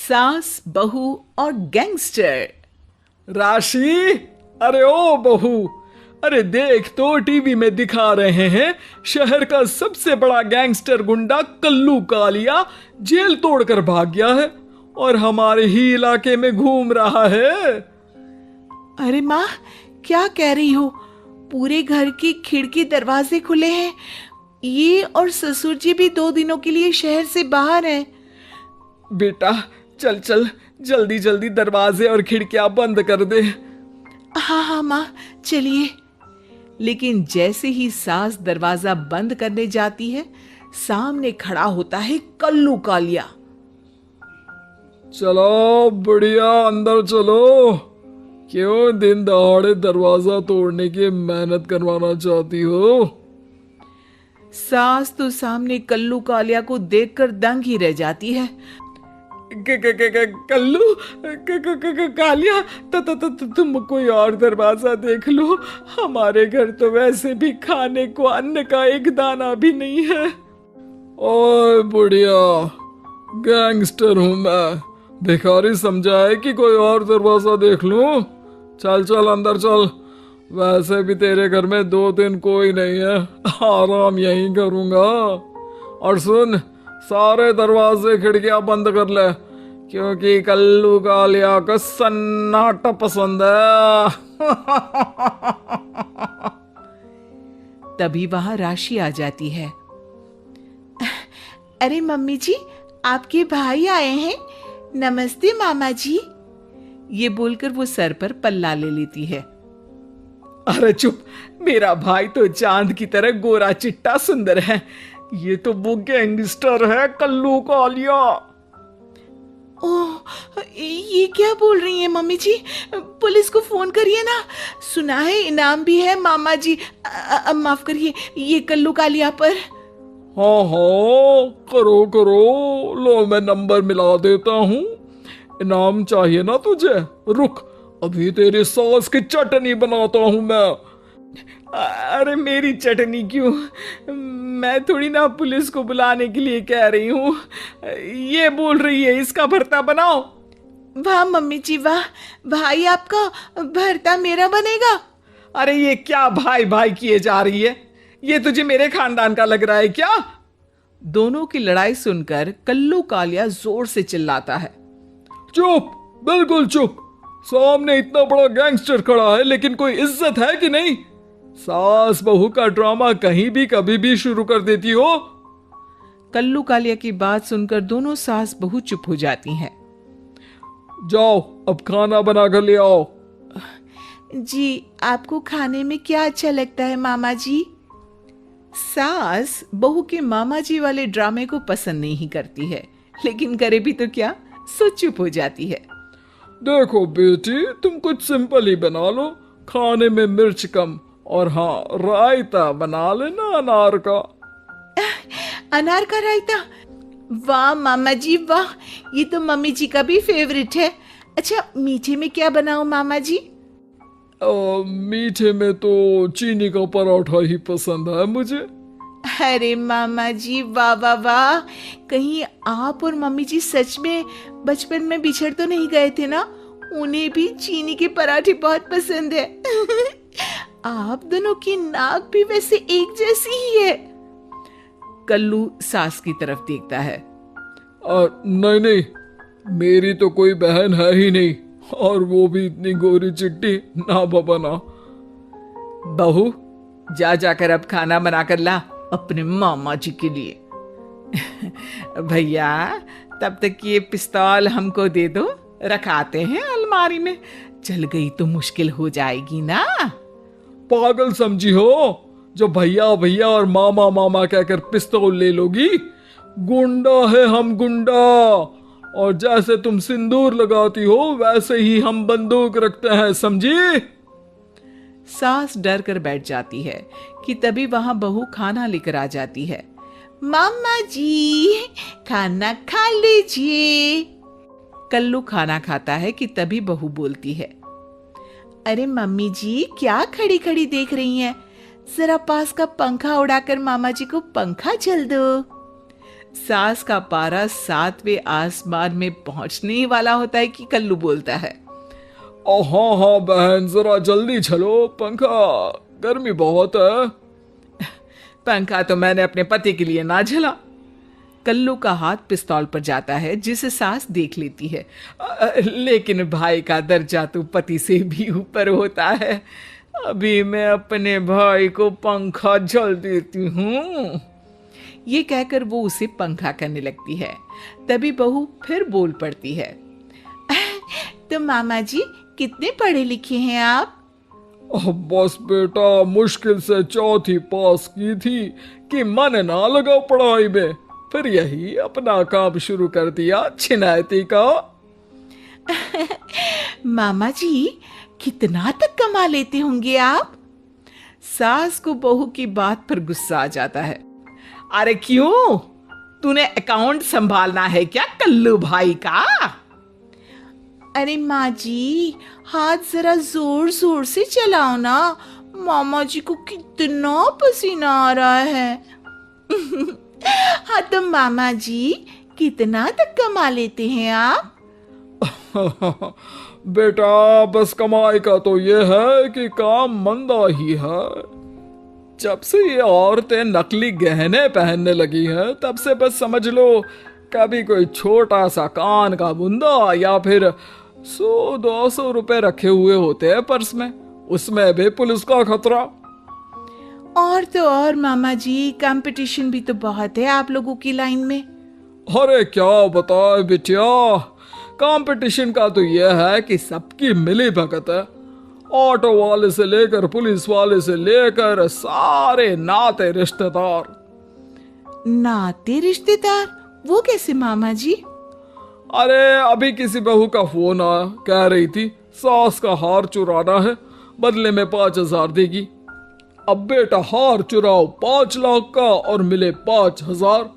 सास, बहू और गैंगस्टर। राशि, अरे ओ बहू, अरे देख तो टीवी में दिखा रहे हैं शहर का सबसे बड़ा गैंगस्टर गुंडा कल्लू कालिया जेल तोड़कर भाग गया है और हमारे ही इलाके में घूम रहा है। अरे माँ, क्या कह रही हो? पूरे घर की खिड़की दरवाजे खुले हैं। ये और ससुर जी भी 2 दिनों के लिए शहर से बाहर हैं। बेटा चल चल, जल्दी जल्दी दरवाजे और खिड़कियां बंद कर दे। हाँ हाँ माँ, चलिए। लेकिन जैसे ही सास दरवाजा बंद करने जाती है, सामने खड़ा होता है कल्लू कालिया। चलो बढ़िया, अंदर चलो। क्यों दिन दहाड़े दरवाजा तोड़ने की मेहनत करवाना चाहती हो? सास तो सामने कल्लू कालिया को देखकर दंग ही रह जाती है। कल्लू कालिया, तुम कोई और दरवाजा देख लो। हमारे घर तो वैसे भी खाने को अन्न का एक दाना भी नहीं है। ओए बुढ़िया, गैंगस्टर हूं मैं, भिखारी समझा है कि कोई और दरवाजा देख लूं? चल चल अंदर चल। वैसे भी तेरे घर में 2 दिन कोई नहीं है, आराम यहीं करूंगा। और सुन, सारे दरवाजे खिड़कियां बंद कर ले, क्योंकि कल्लू कालिया को सन्नाटा पसंद है। तभी वहां राशि आ जाती है। अरे मम्मी जी, आपके भाई आए हैं। नमस्ते मामा जी। ये बोलकर वो सर पर पल्ला ले लेती है। अरे चुप, मेरा भाई तो चांद की तरह गोरा चिट्टा सुंदर है। ये तो वो गैंगस्टर है कल्लू कालिया। ओह, ये क्या बोल रही हैं मम्मी जी? पुलिस को फोन करिए ना। सुना है इनाम भी है मामा जी, माफ करिए, ये कल्लू कालिया पर। हाँ हाँ, करो करो, लो मैं नंबर मिला देता हूँ। इनाम चाहिए ना तुझे? रुक, अभी तेरी सॉस की चटनी बनाता हूँ मैं। अरे मेरी चटनी क्यों? मैं थोड़ी ना पुलिस को बुलाने के लिए कह रही हूँ। ये बोल रही है इसका भरता बनाओ। वाह मम्मी जी वाह, भाई आपका भरता मेरा बनेगा। अरे ये क्या भाई भाई किए जा रही है? ये तुझे मेरे खानदान का लग रहा है क्या? दोनों की लड़ाई सुनकर कल्लू कालिया जोर से चिल्लाता है। चुप, बिल्कुल चुप। सामने इतना बड़ा गैंगस्टर खड़ा है, लेकिन कोई इज्जत है कि नहीं? सास बहू का ड्रामा कहीं भी कभी भी शुरू कर देती हो। कल्लू कालिया की बात सुनकर दोनों सास बहू चुप हो जाती हैं। जाओ, अब खाना बना कर ले आओ। जी, आपको खाने में क्या अच्छा लगता है मामा जी? सास बहू के मामा जी वाले ड्रामे को पसंद नहीं करती है, लेकिन करे भी तो क्या, सो चुप हो जाती है। देखो बेटी, तुम कुछ सिंपल ही बना लो, खाने में मिर्च कम, और हाँ रायता बना लेना अनार का। अनार का रायता? वाह मामा जी वाह, ये तो मम्मी जी का भी फेवरेट है। अच्छा, मीठे में क्या बनाऊं मामा जी? मीठे में तो चीनी का पराठा ही पसंद है मुझे। अरे मामा जी वाह वाह वाह, कहीं आप और मम्मी जी सच में बचपन में बिछड़ तो नहीं गए थे ना? उन्हें भी चीनी के पराठे बहुत पसंद है। आप दोनों की नाक भी वैसे एक जैसी ही है। कल्लू सास की तरफ देखता है। नहीं नहीं, मेरी तो कोई बहन है ही नहीं, और वो भी इतनी गोरी चिट्टी, ना बाबा ना। बहू, जा जाकर अब खाना बनाकर ला अपने मामा जी के लिए। भैया, तब तक ये पिस्तौल हमको दे दो, रखाते हैं अलमारी में। चल गई तो मुश्किल हो जाएगी ना। पागल समझी हो जो भैया भैया और मामा मामा कहकर पिस्तौल ले लोगी? गुंडा है हम, गुंडा। और जैसे तुम सिंदूर लगाती हो वैसे ही हम बंदूक रखते हैं, समझी? सास डर कर बैठ जाती है कि तभी वहां बहू खाना लेकर आ जाती है। मामा जी, खाना खा लीजिए। कल्लू खाना खाता है कि तभी बहू बोलती है। अरे मम्मी जी, क्या खड़ी खड़ी देख रही हैं? जरा पास का पंखा उड़ाकर मामा जी को पंखा झल दो। सास का पारा 7वें आसमान में पहुंचने ही वाला होता है कि कल्लू बोलता है, हाँ हाँ बहन, जरा जल्दी चलो, पंखा गर्मी बहुत है। पंखा तो मैंने अपने पति के लिए ना झला। कल्लू का हाथ पिस्तौल पर जाता है, जिसे सास देख लेती है। लेकिन भाई का दर्जा तो पति से भी ऊपर होता है। अभी मैं अपने भाई को पंखा झल देती हूँ। ये कहकर वो उसे पंखा करने लगती है। तभी बहू फिर बोल पड़ती है, तो मामा जी कितने पढ़े लिखे हैं आप? बस बेटा, मुश्किल से 4वीं पास की थी कि मन ना लगा पढ़ाई में, फिर यही अपना काम शुरू कर दिया छिनैती का। मामा जी कितना तक कमा लेते होंगे आप? सास को बहू की बात पर गुस्सा आ जाता है। अरे क्यों, तूने अकाउंट संभालना है क्या कल्लू भाई का? अरे माँ जी, हाथ जरा जोर जोर से चलाओ ना, मामा जी को कितना पसीना आ रहा है। हाँ तो मामा जी कितना तक कमा लेते हैं आप? बेटा बस कमाई का तो ये है कि काम मंदा ही है। जब से ये औरतें नकली गहने पहनने लगी हैं, तब से बस समझ लो कभी कोई छोटा सा कान का बुंदा या फिर 100-200 रुपए रखे हुए होते हैं पर्स में, उसमें भी पुलिस का खतरा। और तो और मामा जी, कंपटीशन भी तो बहुत है आप लोगों की लाइन में। अरे क्या बताए बिटिया, कंपटीशन का तो यह है कि सबकी मिली भगत है। ऑटो वाले से लेकर पुलिस वाले से लेकर सारे नाते रिश्तेदार। नाते रिश्तेदार वो कैसे मामा जी? अरे अभी किसी बहू का फोन आया, कह रही थी सास का हार चुराना है, बदले में 5,000 देगी। अब बेटा हार चुराओ 5 लाख का और मिले 5,000।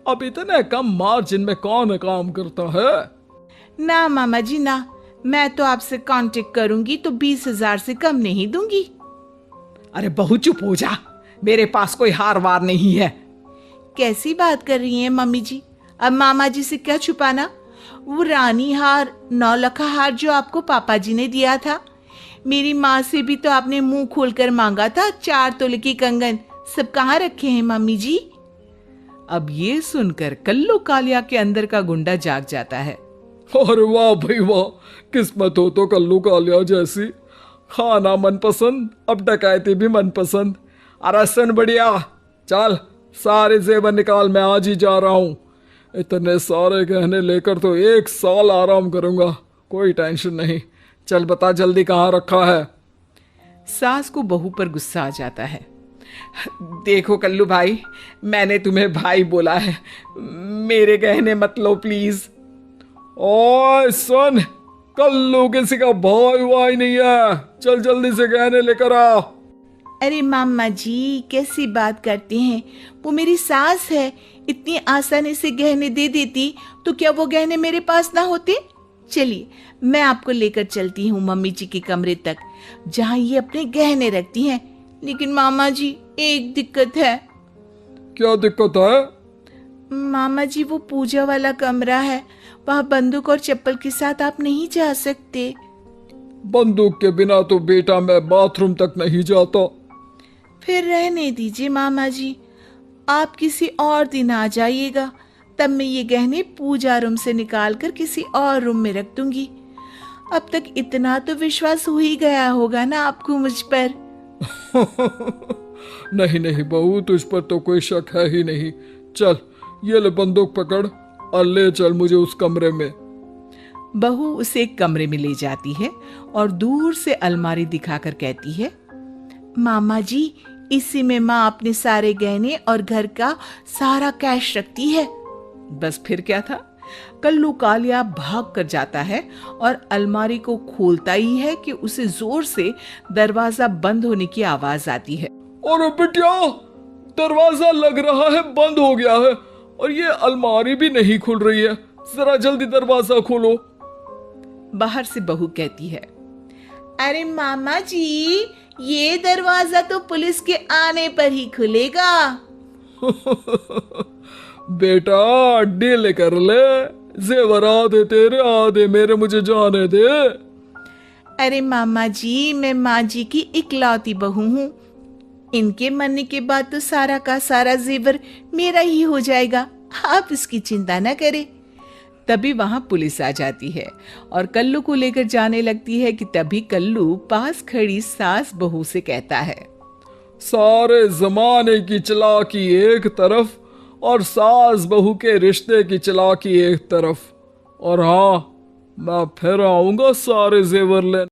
अब इतने कम मार्जिन में कौन काम करता है? ना मामा जी ना, मैं तो आपसे कांटेक्ट करूंगी तो 20,000 से कम नहीं दूंगी। अरे बहू चुप हो जा, मेरे पास कोई हार वार नहीं है। कैसी बात कर रही हैं मम्मी जी? अब मामा जी से क्या छुपाना? वो रानी हार 9 लखा हार जो आपको पापा जी ने दिया था, मेरी माँ से भी तो आपने मुंह खोलकर मांगा था 4 तोले की कंगन, सब कहाँ रखे हैं मम्मी जी? अब ये सुनकर कल्लू कालिया के अंदर का गुंडा जाग जाता है। अरे वाह भाई वाह, किस्मत हो तो कल्लू कालिया जैसी। खाना मनपसंद, अब डकैती भी मनपसंद। अरे सुन बढ़िया, चल सारे जेवर निकाल, मैं आज ही जा रहा हूँ। इतने सारे गहने लेकर तो 1 साल आराम करूंगा, कोई टेंशन नहीं। चल बता जल्दी कहाँ रखा है। सास को बहू पर गुस्सा आ जाता है। देखो कल्लू भाई, मैंने तुम्हें भाई बोला है, मेरे गहने मत लो प्लीज। ओए सुन, कल्लू किसी का भाई वाई नहीं है, चल जल्दी से गहने लेकर आ। अरे मामा जी कैसी बात करते हैं, वो मेरी सास है, इतनी आसानी से गहने दे देती तो क्या वो गहने मेरे पास ना होते? चलिए मैं आपको लेकर चलती हूँ मम्मी जी के कमरे तक, जहाँ ये अपने गहने रखती हैं। लेकिन मामा जी एक दिक्कत है। क्या दिक्कत है? मामा जी वो पूजा वाला कमरा है, वहाँ बंदूक और चप्पल के साथ आप नहीं जा सकते। बंदूक के बिना तो बेटा मैं बाथरूम तक नहीं जाता। फिर रहने दीजिए मामा जी, आप किसी और दिन आ जाइएगा, तब मैं ये गहने पूजा रूम से निकालकर किसी और रूम में रख दूंगी। अब तक इतना तो विश्वास हो ही गया होगा ना आपको मुझ पर। नहीं नहीं बहू, तुझ पर तो कोई शक है ही नहीं। चल ये ले बंदूक पकड़ और ले चल मुझे उस कमरे में। बहू उसे एक कमरे में ले जाती है और दूर से अलमारी दिखाकर कहती है, मामा जी इसी में माँ अपने सारे गहने और घर का सारा कैश रखती है। बस फिर क्या था, कल्लू कालिया भाग कर जाता है और अलमारी को खोलता ही है कि उसे जोर से दरवाजा बंद होने की आवाज आती है। और बिटिया, दरवाजा लग रहा है बंद हो गया है और ये अलमारी भी नहीं खुल रही है, जरा जल्दी दरवाजा खोलो। बाहर से बहू कहती है, अरे मामा जी ये दरवाजा तो पुलिस के आने पर ही खुलेगा। बेटा डील कर ले, जेवर आधे तेरे आधे मेरे, मुझे जाने दे। अरे मामा जी, मैं माँ जी की इकलौती बहू हूँ। इनके मरने के बाद तो सारा का सारा जेवर मेरा ही हो जाएगा, आप इसकी चिंता न करें। तभी वहां पुलिस आ जाती है और कल्लू को लेकर जाने लगती है कि तभी कल्लू पास खड़ी सास बहू से कहता है, सारे जमाने की चालाकी एक तरफ और सास बहू के रिश्ते की चालाकी एक तरफ, और हाँ मैं फिर आऊंगा सारे जेवर लेने।